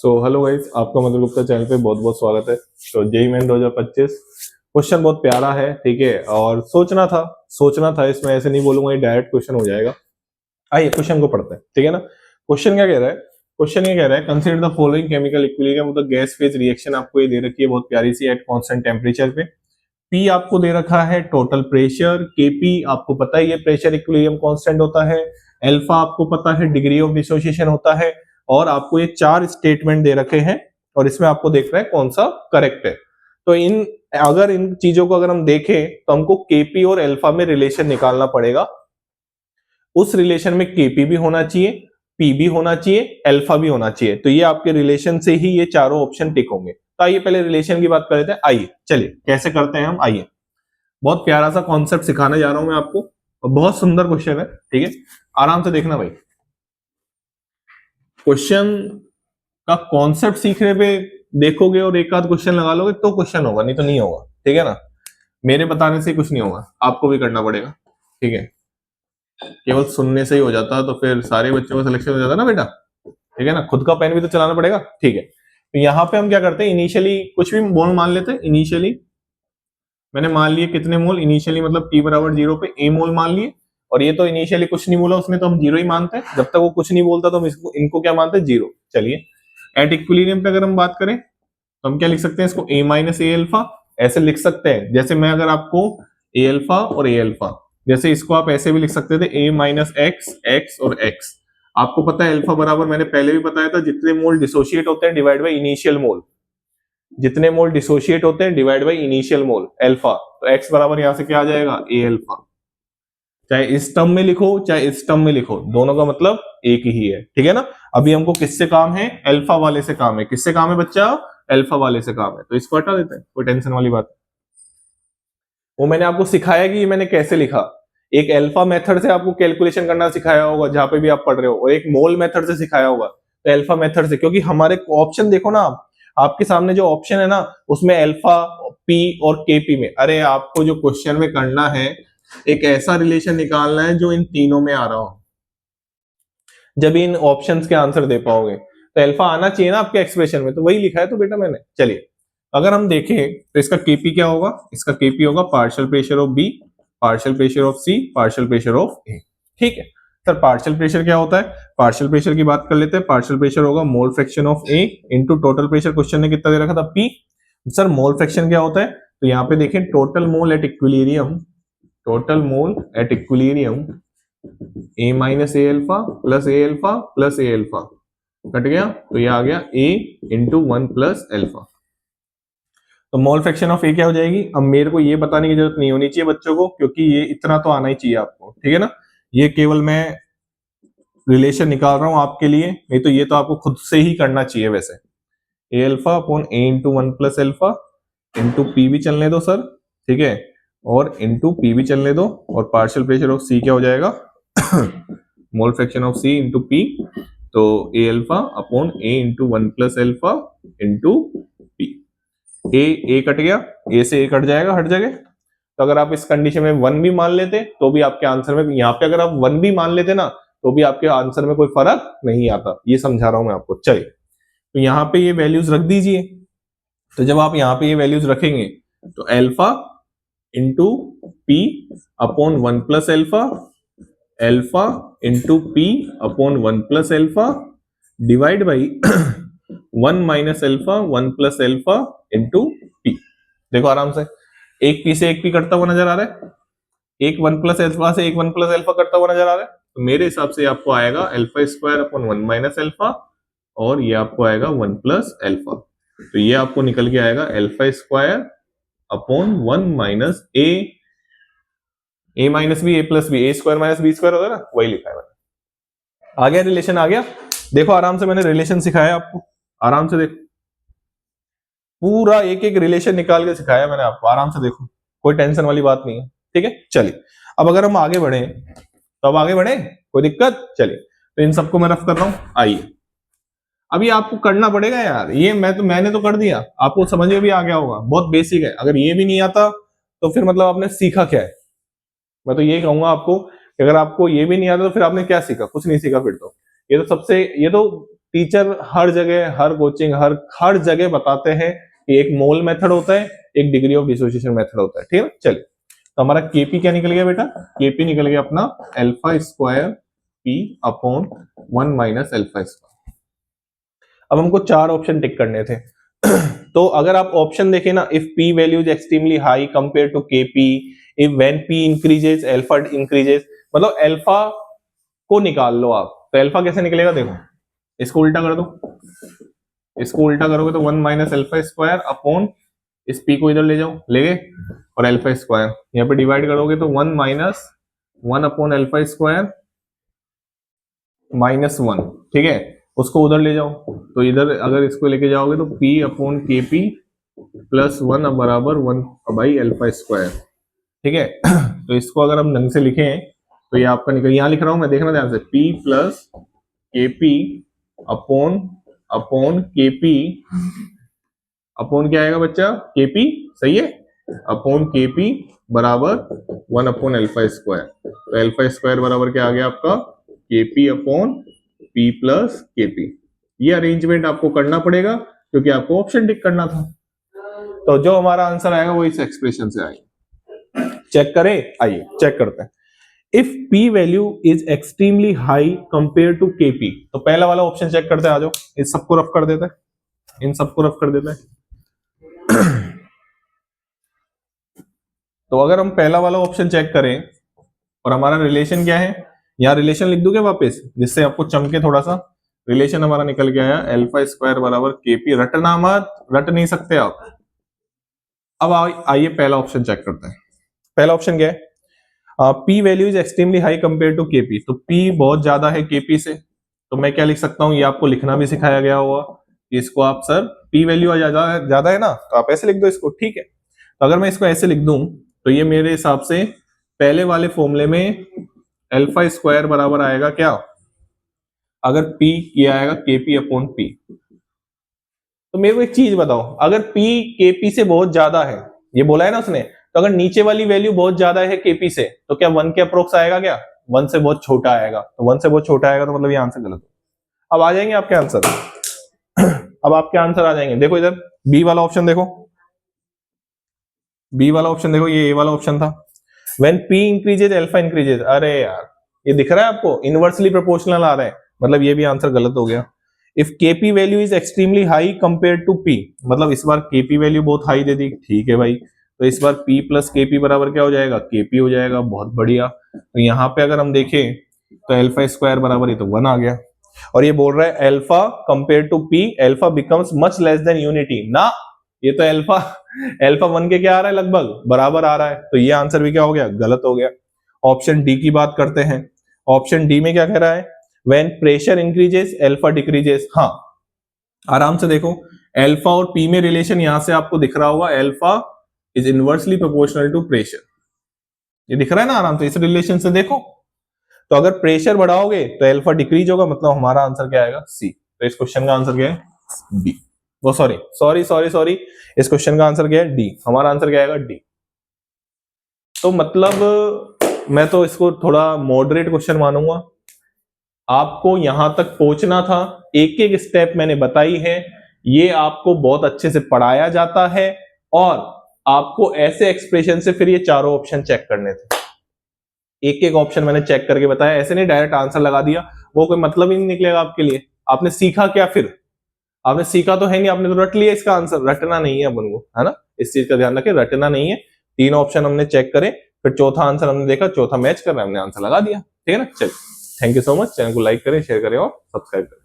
Hello guys, आपका मधुर Gupta channel पे बहुत बहुत स्वागत है। तो जेईई मेन 2025 क्वेश्चन बहुत प्यारा है, ठीक है। और सोचना था इसमें, ऐसे नहीं बोलूंगा ये डायरेक्ट क्वेश्चन हो जाएगा। आइए क्वेश्चन को पढ़ते हैं, ठीक है ना। क्वेश्चन क्या कह रहा है? क्वेश्चन ये कह रहा है, consider the following chemical equilibrium of the gas phase reaction. आपको ये दे रखी है बहुत प्यारी सी, एट कांस्टेंट टेम्परेचर पे। पी आपको दे रखा है टोटल प्रेशर, केपी आपको पता ही है प्रेशर इक्विलिब्रियम कांस्टेंट होता है, अल्फा आपको पता है डिग्री ऑफ डिसोसिएशन होता है, और आपको ये चार स्टेटमेंट दे रखे हैं और इसमें आपको देख रहा है कौन सा करेक्ट है। तो इन चीजों को अगर हम देखें तो हमको केपी और अल्फा में रिलेशन निकालना पड़ेगा। उस रिलेशन में केपी भी होना चाहिए, पी भी होना चाहिए, अल्फा भी होना चाहिए। तो ये आपके रिलेशन से ही ये चारों ऑप्शन टिक होंगे। तो आइए पहले रिलेशन की बात कर लेते हैं। आइए चलिए कैसे करते हैं हम। आइए, बहुत प्यारा सा कॉन्सेप्ट सिखाने जा रहा हूं मैं आपको, और बहुत सुंदर क्वेश्चन है, ठीक है। आराम से देखना भाई। क्वेश्चन का कॉन्सेप्ट सीखने पे देखोगे और एक आध क्वेश्चन लगा लोगे तो क्वेश्चन होगा, नहीं तो नहीं होगा, ठीक है ना। मेरे बताने से कुछ नहीं होगा, आपको भी करना पड़ेगा, ठीक है। केवल सुनने से ही हो जाता तो फिर सारे बच्चों का सिलेक्शन हो जाता ना बेटा, ठीक है ना। खुद का पेन भी तो चलाना पड़ेगा, ठीक है। तो यहाँ पे हम क्या करते हैं, इनिशियली कुछ भी मोल मान लेते हैं। इनिशियली मैंने मान लिए कितने मोल, इनिशियली मतलब t बराबर 0 पे a मोल मान लिए। और ये तो इनिशियली कुछ नहीं बोला उसने, तो हम 0 ही मानते हैं। जब तक वो कुछ नहीं बोलता तो हम इनको क्या मानते हैं, 0। चलिए एट इक्विलिब्रियम पे अगर हम बात करें तो हम क्या लिख सकते हैं, इसको a माइनस ए अल्फा ऐसे लिख सकते हैं। जैसे मैं अगर आपको a अल्फा और a अल्फा, जैसे इसको आप ऐसे भी लिख सकते थे, a माइनस एक्स और x। आपको पता है अल्फा बराबर, मैंने पहले भी बताया था, जितने मोल डिसोशिएट होते हैं डिवाइड बाई इनिशियल मोल। जितने मोल डिसोशिएट होते हैं divide by initial mole alpha. तो x बराबर यहां से क्या आ जाएगा, a अल्फा। चाहे इस टर्म में लिखो चाहे इस टर्म में लिखो, दोनों का मतलब एक ही है, ठीक है ना। अभी हमको किससे काम है, अल्फा वाले से काम है। किससे काम है बच्चा, अल्फा वाले से काम है। तो इसको हटा देते हैं, कोई टेंशन वाली बात। वो मैंने आपको सिखाया कि मैंने कैसे लिखा। एक अल्फा मेथड से आपको कैलकुलेशन करना सिखाया होगा जहां पे भी आप पढ़ रहे हो, और एक मोल मेथड से सिखाया होगा। तो अल्फा मेथड से, क्योंकि हमारे ऑप्शन देखो ना, आपके सामने जो ऑप्शन है ना उसमें अल्फा, पी और केपी में, अरे आपको जो क्वेश्चन में करना है एक ऐसा रिलेशन निकालना है जो इन तीनों में आ रहा हो, जब इन ऑप्शंस के आंसर दे पाओगे। तो अल्फा आना चाहिए ना आपके एक्सप्रेशन में, तो वही लिखा है तो बेटा मैंने। चलिए अगर हम देखें तो इसका केपी क्या होगा, इसका केपी होगा partial pressure of B, partial pressure of C, partial pressure of A, ठीक है। सर पार्शियल प्रेशर क्या होता है, पार्शियल प्रेशर की बात कर लेते हैं। पार्शियल प्रेशर होगा मोल fraction of A into total pressure. Question ने कितना दे रखा था, पी। सर मोल फ्रैक्शन क्या होता है, तो यहाँ पे देखें total mole at equilibrium, total mole at equilibrium A minus A alpha plus A alpha plus A alpha, cut गया तो ये आ गया ए इंटू 1 प्लस अल्फा। तो मोल फ्रैक्शन ऑफ ए क्या हो जाएगी। अब मेरे को ये बताने की जरूरत नहीं होनी चाहिए बच्चों को, क्योंकि ये इतना तो आना ही चाहिए आपको, ठीक है ना। ये केवल मैं रिलेशन निकाल रहा हूं आपके लिए, नहीं तो ये तो आपको खुद से ही करना चाहिए वैसे। A alpha upon A into 1 plus alpha into p भी चलने दो सर, ठीक है, और इंटू पी भी चलने दो। और पार्शियल प्रेशर ऑफ सी क्या हो जाएगा mole fraction of C into P. तो A alpha upon A into 1 plus alpha into P. A cut गया, ए से ए कट जाएगा हट जाएगा। तो अगर आप इस कंडीशन में 1 भी मान लेते तो भी आपके आंसर में, यहाँ पे अगर आप 1 भी मान लेते ना तो भी आपके आंसर में कोई फर्क नहीं आता। ये समझा रहा हूं मैं आपको। चलिए तो यहाँ पे ये वैल्यूज रख दीजिए। तो जब आप यहाँ पे ये वैल्यूज रखेंगे तो alpha into P upon 1 plus alpha, alpha into P upon 1 plus alpha divide by 1 minus alpha 1 plus alpha into P. देखो आराम से, एक पी से एक पी कटता हुआ नजर आ रहा है, एक 1 प्लस अल्फा से एक 1 प्लस अल्फा कटता हुआ नजर आ रहा है। तो मेरे हिसाब से आपको आएगा alpha square upon 1 minus alpha, और ये आपको आएगा 1 प्लस अल्फा। तो ये आपको निकल के आएगा अल्फा स्क्वायर अपॉन 1 माइनस ए माइनस बी, ए प्लस बी, ए स्क्वायर माइनस बी स्क्वायर होगा ना, वही लिखा है मैंने। आ गया रिलेशन, आ गया। देखो आराम से मैंने रिलेशन सिखाया आपको, आराम से देखो, पूरा एक एक रिलेशन निकाल के सिखाया मैंने आपको, आराम से देखो, कोई टेंशन वाली बात नहीं है, ठीक है। चलिए अब अगर हम आगे बढ़े तो अब आगे बढ़े, कोई दिक्कत। चलिए तो इन सबको मैं रफ कर रहा हूं। आइए अभी आपको करना पड़ेगा यार, ये मैंने तो कर दिया, आपको समझ में भी आ गया होगा, बहुत बेसिक है। अगर ये भी नहीं आता तो फिर मतलब आपने सीखा क्या है। मैं तो ये कहूंगा आपको कि अगर आपको ये भी नहीं आता तो फिर आपने क्या सीखा, कुछ नहीं सीखा फिर तो। ये तो टीचर हर जगह, हर कोचिंग, हर जगह बताते हैं कि एक मोल मेथड होता है, एक डिग्री ऑफ डिसोसिएशन मेथड होता है, ठीक है। चलिए, तो हमारा केपी क्या निकल गया बेटा? केपी निकल गया अपना alpha square P upon 1 minus alpha square. अब हमको 4 ऑप्शन टिक करने थे। तो अगर आप ऑप्शन देखें ना, if P value is extremely high compare to KP, if when P increases alpha increases, मतलब अल्फा को निकाल लो आप। तो अल्फा कैसे निकलेगा? देखो, इसको उल्टा कर दो, इसको उल्टा करोगे तो 1 माइनस अल्फा स्क्वायर अपॉन इस पी को इधर ले जाओ, ले गए, और अल्फा स्क्वायर यहाँ पे डिवाइड करोगे तो 1 minus 1 upon alpha square minus 1, ठीक है। उसको उधर ले जाओ, तो इधर अगर इसको लेके जाओगे तो p अपॉन के पी प्लस 1 बराबर 1 बाई अल्फा स्क्वायर, ठीक है। तो इसको अगर हम ढंग से लिखें तो ये आपका निकल, यहाँ लिख रहा हूं मैं, देखना ध्यान से, p प्लस के पी अपॉन अपॉन के पी अपॉन क्या आएगा बच्चा? के पी, सही है, अपॉन के पी बराबर 1 अपॉन अल्फा स्क्वायर। तो अल्फा स्क्वायर बराबर क्या आ गया आपका? के पी अपॉन पी प्लस के पी। ये अरेंजमेंट आपको करना पड़ेगा क्योंकि आपको ऑप्शन टिक करना था। तो जो हमारा आंसर आएगा वो इस एक्सप्रेशन से आएगा। चेक करें, आइए चेक करते हैं। If p value is extremely high compare to kp, तो पहला वाला ऑप्शन चेक करते हैं, आ जाओ, इस सबको रफ कर देते हैं, इन सबको रफ कर देते हैं। तो अगर हम पहला वाला ऑप्शन चेक करें और हमारा रिलेशन क्या है, यहाँ रिलेशन लिख दूं क्या वापस, जिससे आपको चमके थोड़ा सा। रिलेशन हमारा निकल के आया अल्फा स्क्वायर बराबर केपी, रटना मत, रट नहीं सकते आप। अब आइए पहला ऑप्शन चेक करते हैं। पहला ऑप्शन क्या है? P value is extremely high compare to KP, तो P बहुत ज्यादा है केपी से, तो मैं क्या लिख सकता हूँ, ये आपको लिखना भी सिखाया गया होगा, इसको आप सर P वैल्यू ज्यादा है ना, तो आप ऐसे लिख दो इसको, ठीक है। तो अगर मैं इसको ऐसे लिख दूं तो ये मेरे हिसाब से पहले वाले फॉर्मूले में अल्फा स्क्वायर बराबर आएगा क्या, अगर P ये आएगा KP अपॉन P। तो मेरे को एक चीज बताओ, अगर P KP से बहुत ज्यादा है, ये बोला है ना उसने, तो अगर नीचे वाली वैल्यू बहुत ज्यादा है KP से, तो क्या 1 के अप्रोक्स आएगा क्या? 1 से बहुत छोटा आएगा, तो 1 से बहुत छोटा आएगा तो मतलब ये आंसर गलत है। अब आ जाएंगे आपके आंसर। अब आपके आंसर आ जाएंगे, देखो इधर बी वाला ऑप्शन देखो, बी वाला ऑप्शन देखो, ये ए वाला ऑप्शन था। When P increases alpha increases, अरे यार ये दिख रहा है आपको, इनवर्सली प्रोपोर्शनल आ रहा है, मतलब ये भी आंसर गलत हो गया। If KP value is extremely high compare to P, मतलब इस बार KP वैल्यू बहुत हाई दे दी, ठीक है भाई, तो इस बार P प्लस KP बराबर क्या हो जाएगा? KP हो जाएगा, बहुत बढ़िया। तो यहाँ पे अगर हम देखें तो अल्फा स्क्वायर बराबर ये तो 1 आ गया, और ये बोल रहा है alpha compare to P alpha becomes much less than unity, ना ये तो अल्फा 1 के क्या आ रहा है, लगभग बराबर आ रहा है, तो ये आंसर भी क्या हो गया? गलत हो गया। ऑप्शन डी की बात करते हैं। ऑप्शन डी में क्या कह रहा है? When pressure increases alpha decreases. हाँ, आराम से देखो, अल्फा और पी में रिलेशन यहां से आपको दिख रहा होगा, alpha is inversely proportional to pressure, ये दिख रहा है ना आराम से, इस रिलेशन से देखो। तो अगर प्रेशर बढ़ाओगे तो अल्फा डिक्रीज होगा, मतलब हमारा आंसर क्या आएगा? सी। तो इस क्वेश्चन का आंसर क्या है? बी। वो सॉरी, इस क्वेश्चन का आंसर क्या है? डी। हमारा आंसर क्या आएगा? डी। तो मतलब मैं तो इसको थोड़ा मॉडरेट क्वेश्चन मानूंगा। आपको यहां तक पहुंचना था, एक एक स्टेप मैंने बताई है, ये आपको बहुत अच्छे से पढ़ाया जाता है, और आपको ऐसे एक्सप्रेशन से फिर ये चारों ऑप्शन चेक करने थे। एक एक ऑप्शन मैंने चेक करके बताया, ऐसे नहीं डायरेक्ट आंसर लगा दिया, वो कोई मतलब ही नहीं निकलेगा आपके लिए। आपने सीखा क्या? फिर आपने सीखा तो है नहीं, आपने तो रट लिया इसका आंसर, रटना नहीं है अपन को, है ना, इस चीज का ध्यान रखें, रटना नहीं है। 3 ऑप्शन हमने चेक करे, फिर चौथा आंसर हमने देखा, चौथा मैच कर रहा है, हमने आंसर लगा दिया, ठीक है ना। चलिए, thank you so much. Channel को लाइक करें, शेयर करें और सब्सक्राइब करें।